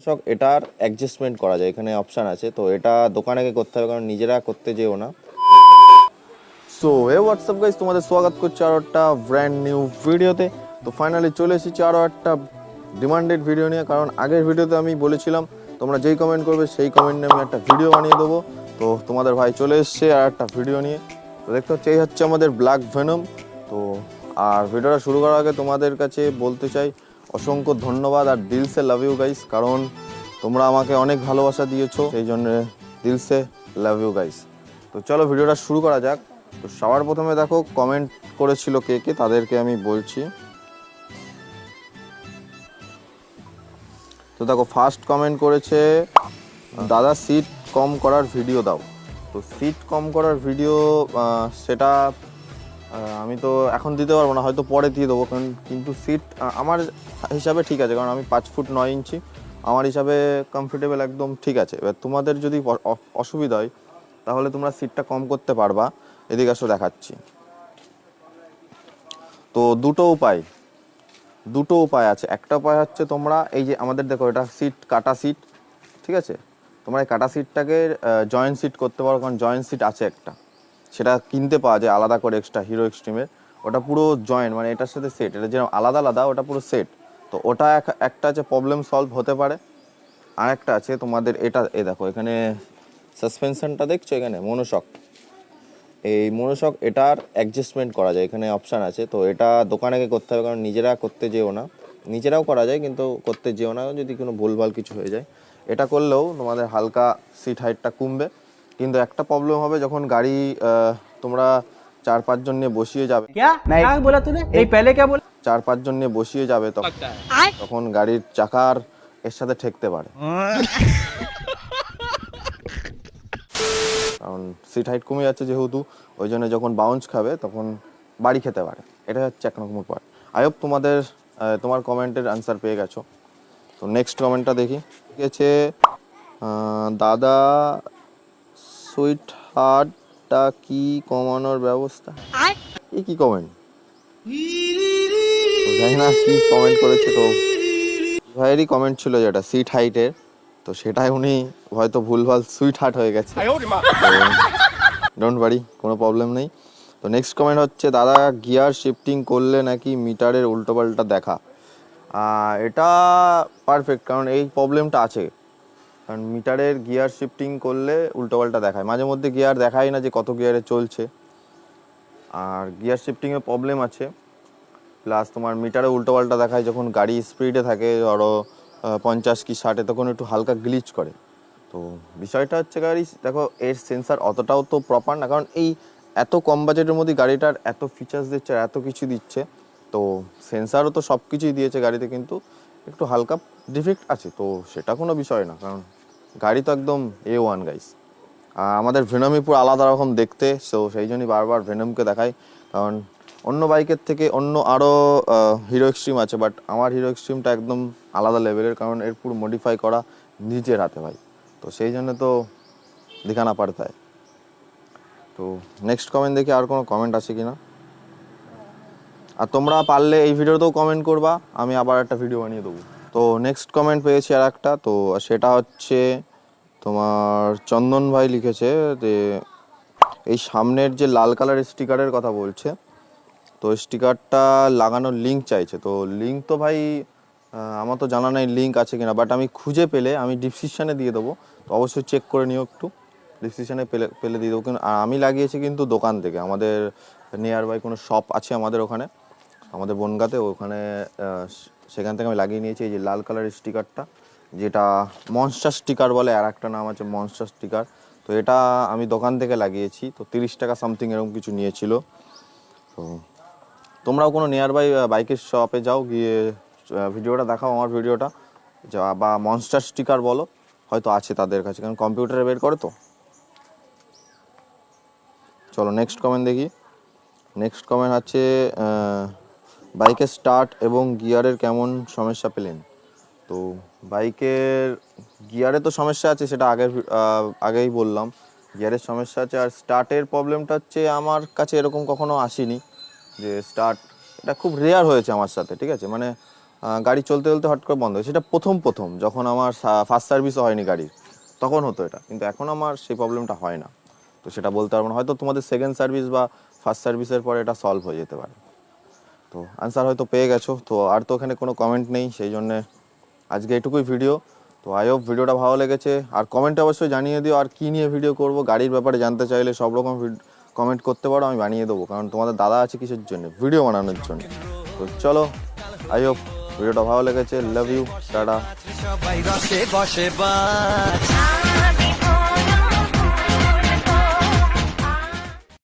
শখ এটার অ্যাডজাস্টমেন্ট করা যায়, এখানে অপশান আছে। তো এটা দোকানে গিয়ে করতে হবে, কারণ নিজেরা করতে যেও না। সো হে হোয়াটসঅ্যাপ গাইস, তোমাদের স্বাগত করছি আরও একটা ব্র্যান্ড নিউ ভিডিওতে। তো ফাইনালি চলে এসেছি আরও একটা ডিমান্ডেড ভিডিও নিয়ে, কারণ আগের ভিডিওতে আমি বলেছিলাম তোমরা যেই কমেন্ট করবে সেই কমেন্ট নিয়ে আমি একটা ভিডিও বানিয়ে দেবো। তো তোমাদের ভাই চলে এসছে আর একটা ভিডিও নিয়ে। তো দেখতে হচ্ছে এই হচ্ছে আমাদের ব্ল্যাক ভেনম। তো আর ভিডিওটা শুরু করার আগে তোমাদের কাছে বলতে চাই অসংখ্য ধন্যবাদ আর দিলসে লাভ ইউ গাইস, কারণ তোমরা আমাকে অনেক ভালোবাসা দিয়েছো, সেই জন্য দিলসে লাভ ইউ গাইস। তো চলো ভিডিওটা শুরু করা যাক। তো সবার প্রথমে দেখো কমেন্ট করেছিল কে কে, তাদেরকে আমি বলছি। তো দেখো ফার্স্ট কমেন্ট করেছে দাদা সিট কম করার ভিডিও দাও। তো সিট কম করার ভিডিও সেটা আমি তো এখন দিতে পারবো না, হয়তো পরে দিয়ে দেবো, কারণ কিন্তু সিট আমার হিসাবে ঠিক আছে, কারণ আমি 5 ফুট 9 ইঞ্চি, আমার হিসাবে কমফোর্টেবল একদম ঠিক আছে। এবার তোমাদের যদি অসুবিধা হয় তাহলে তোমরা সিটটা কম করতে পারবা। এদিকে আসো দেখাচ্ছি। তো দুটো উপায় আছে। একটা উপায় হচ্ছে তোমরা এই যে আমাদের দেখো এটা সিট কাটা সিট, ঠিক আছে, তোমরা এই কাটা সিটটাকে জয়েন্ট সিট করতে পারো, কারণ জয়েন্ট সিট আছে একটা, সেটা কিনতে পাওয়া যায় আলাদা করে এক্সট্রা হিরো এক্সট্রিমের। ওটা পুরো জয়েন্ট, মানে এটার সাথে সেট, এটা যেরকম আলাদা আলাদা ওটা পুরো সেট। তো ওটা একটা আছে প্রবলেম সলভ হতে পারে। আর একটা আছে তোমাদের এটা, এই দেখো এখানে সাসপেনশনটা দেখছো, এখানে মনোশক, এই মনোশক এটার অ্যাডজাস্টমেন্ট করা যায়, এখানে অপশান আছে। তো এটা দোকানে গিয়ে করতে হবে, কারণ নিজেরা করতে যেও না। নিজেরাও করা যায় কিন্তু করতে যেও না, যদি কোনো ভুলভাল কিছু হয়ে যায়। এটা করলেও তোমাদের হালকা সিট হাইটটা কমবে। কিন্তু একটা প্রবলেম হবে, যখন গাড়ি তোমরা 4-5 জন নিয়ে বসিয়ে যাবে, क्या बोला तूने? नहीं पहले क्या बोला? 4-5 জন নিয়ে বসিয়ে যাবে, তখন গাড়ির চাকার এর সাথে ঠেকতে পারে, কারণ সিট হাইট কমে যাচ্ছে যেহেতু, ওই জন্য যখন বাউন্স খাবে তখন বাড়ি খেতে পারে। এটা হচ্ছে এক রকম উপায়। আই হোপ তোমার কমেন্টের আনসার পেয়ে গেছো। তো নেক্সট কমেন্টটা দেখি। ঠিক আছে, দাদা সুইট হার্টটা কি কমানোর ব্যবস্থা? এই কি কমেন্ট, জানি না কি কমেন্ট করেছে। তো ভাইয়েরই কমেন্ট ছিল যেটা সিট হাইটের, তো সেটাই উনি হয়তো ভুলভাল সুইট হার্ট হয়ে গেছে। ডোন্ট ওয়ারি, কোনো প্রবলেম নেই। তো নেক্সট কমেন্ট হচ্ছে দাদা গিয়ার শিফটিং করলে নাকি মিটারের উল্টোপাল্টা দেখা। এটা পারফেক্ট, কারণ এই প্রবলেমটা আছে, কারণ মিটারের গিয়ার শিফটিং করলে উল্টোপাল্টা দেখায়, মাঝে মধ্যে গিয়ার দেখায় না যে কত গিয়ারে চলছে, আর গিয়ার শিফটিংয়ের প্রবলেম আছে। প্লাস তোমার মিটারে উল্টোপাল্টা দেখায় যখন গাড়ি স্পিডে থাকে, ধরো 50 কি 60, তখন একটু হালকা গ্লিচ করে। তো বিষয়টা হচ্ছে গাড়ি দেখো এর সেন্সার অতটাও তো প্রপার না, কারণ এই এত কম বাজেটের মধ্যে গাড়িটার এত ফিচার্স দিচ্ছে, এত কিছু দিচ্ছে, তো সেন্সারও তো সব কিছুই দিয়েছে গাড়িতে, কিন্তু একটু হালকা ডিফেক্ট আছে। তো সেটা কোনো বিষয় না, কারণ গাড়ি তো একদম A1 গাইস। আমাদের ভেনমই পুরো আলাদা রকম দেখতে, সো সেই জন্যই বারবার ভেনমকে দেখাই, কারণ অন্য বাইকের থেকে অন্য আরও হিরো এক্সট্রিম আছে, বাট আমার হিরো এক্সট্রিমটা একদম আলাদা লেভেলের, কারণ এর পুরো মডিফাই করা নিজের হাতে ভাই। তো সেই জন্য তো দেখানা পারতা হয়। তো নেক্সট কমেন্ট দেখি আর কোনো কমেন্ট আছে কি না। আর তোমরা পারলে এই ভিডিওতেও কমেন্ট করবা, আমি আবার একটা ভিডিও বানিয়ে দেবো। তো নেক্সট কমেন্ট পেয়েছি আর একটা, তো সেটা হচ্ছে তোমার চন্দন ভাই লিখেছে যে এই সামনের যে লাল কালার স্টিকারের কথা বলছে, তো স্টিকারটা লাগানোর লিঙ্ক চাইছে। তো লিঙ্ক তো ভাই আমার তো জানা নেই লিঙ্ক আছে কিনা, বাট আমি খুঁজে পেলে আমি ডিসক্রিপশানে দিয়ে দেবো, তো অবশ্যই চেক করে নিও একটু, ডিসক্রিপশানে পেলে দিয়ে দেবো। কিন্তু আমি লাগিয়েছি কিন্তু দোকান থেকে, আমাদের নিয়ার বাই কোনো শপ আছে আমাদের ওখানে, আমাদের বনগাঁতে, ওখানে সেখান থেকে আমি লাগিয়ে নিয়েছি এই যে লাল কালারের স্টিকারটা, যেটা মনস্টার স্টিকার বলে, আর একটা নাম আছে মনস্টার স্টিকার। তো এটা আমি দোকান থেকে লাগিয়েছি, তো 30 টাকা সামথিং এরকম কিছু নিয়েছিল। তো তোমরাও কোনো নিয়ার বাই বাইকের শপে যাও, গিয়ে ভিডিওটা দেখাও আমার ভিডিওটা, বা মনস্টার স্টিকার বলো, হয়তো আছে তাদের কাছে, কারণ কম্পিউটারে বের করে তো। চলো নেক্সট কমেন্ট দেখি। নেক্সট কমেন্ট আছে বাইকের স্টার্ট এবং গিয়ারের কেমন সমস্যা পেলেন। তো বাইকের গিয়ারে তো সমস্যা আছে, সেটা আগেই বললাম, গিয়ারের সমস্যা আছে। আর স্টার্টের প্রবলেমটা হচ্ছে আমার কাছে এরকম কখনো আসেনি যে স্টার্ট, এটা খুব রেয়ার হয়েছে আমার সাথে, ঠিক আছে, মানে গাড়ি চলতে চলতে হট করে বন্ধ হয়েছে। সেটা প্রথম যখন আমার ফার্স্ট সার্ভিসও হয়নি গাড়ির, তখন হতো এটা, কিন্তু এখন আমার সেই প্রবলেমটা হয় না। তো সেটা বলতে পারবো না, হয়তো তোমাদের সেকেন্ড সার্ভিস বা ফার্স্ট সার্ভিসের পরে এটা সলভ হয়ে যেতে পারে। তো আনসার হয়তো পেয়ে গেছো। তো আর তো ওখানে কোনো কমেন্ট নেই, সেই জন্যে আজকে এটুকুই ভিডিও। তো আই হোপ ভিডিওটা ভালো লেগেছে। আর কমেন্টে অবশ্যই জানিয়ে দিও আর কী নিয়ে ভিডিও করব। গাড়ির ব্যাপারে জানতে চাইলে সব রকম কমেন্ট করতে পারো, আমি বানিয়ে দেবো। কারণ তোমাদের দাদা আছে কিসের জন্য? ভিডিও বানানোর জন্য। তো চলো, আই হোপ ভিডিওটা ভালো লেগেছে। Love you, tata. সবাই রসে বসে বা